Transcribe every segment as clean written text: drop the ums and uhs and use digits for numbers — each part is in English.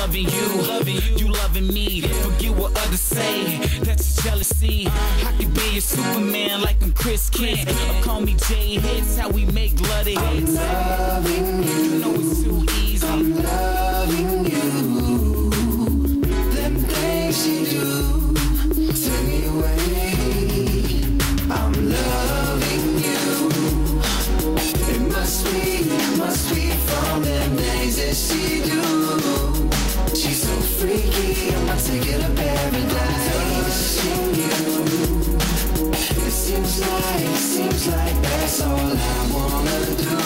loving you loving me. Forget what others say, that's jealousy. I could be a Superman like I'm Chris Kent, or call me Jay Hits, how we make love to hits. I'm loving you. You know it's too easy. I'm loving you. Them things you do take me away. I'm loving you. It must be from them days that she do. She's so freaky, I'm gonna take it to paradise. It seems like that's all I wanna do.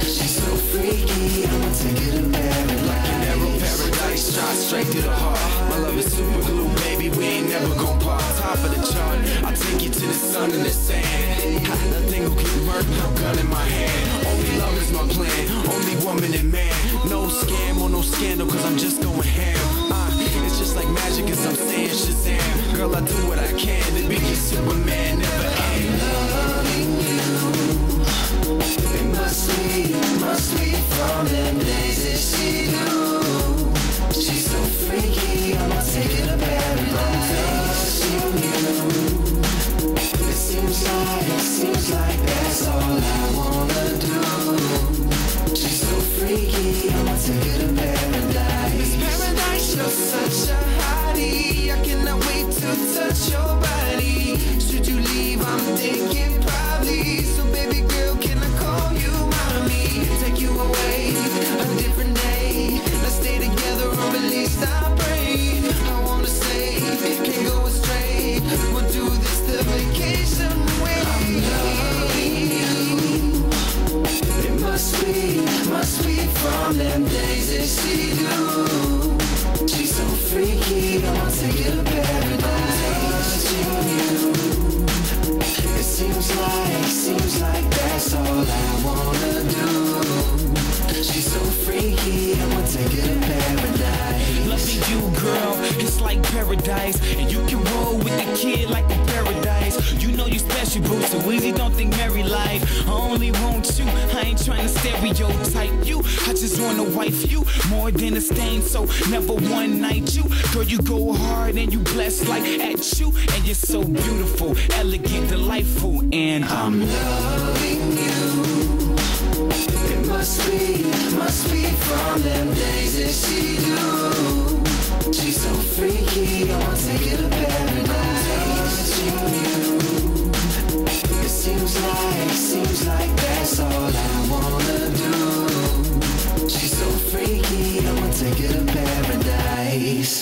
She's so freaky, I'm gonna take it to paradise. Like an arrow, paradise shot straight to the heart. My love is super glue, baby, we ain't never gon' part. Top of the chart, I'll take you to the sun and the sand. Nothing will get murked, no gun in my hand. Only love is my plan, only woman and man. No scam or no scandal, cause I'm just going ham. It's just like magic as I'm saying Shazam. Girl, I do what I can to be your Superman, never end. Loving you. It must be from them days that she do. She's so freaky, I'ma take it to paradise. It seems like that's all I wanna do. She's so freaky, I'ma take it to paradise. Paradise, you're such a hottie. I cannot wait to touch your body. Should you leave, I'm thinking probably. So baby girl, can I call you mommy? Take you away a different day. Let's stay together or at least I pray. I wanna say, can't go astray. We'll do this the vacation way. I'm loving you. It must be from them days that she do. She's so freaky, I'ma take it to paradise. It seems like that's all I wanna do. She's so freaky, I'ma take it to paradise. Loving you, girl, it's like paradise. And you can roll with the kid like a paradise. You know you special, boo, so easy, don't think married life. I only want you, I ain't trying to stereotype you. I just wanna wife you, more than a stain, so never one night you. Girl, you go hard and you blessed like at you. And you're so beautiful, elegant, delightful, and I'm loving you. It must be from them days that she do. She's so freaky, I'ma take it to paradise. It seems like that's all I wanna do. She's so freaky, I'ma take it to paradise.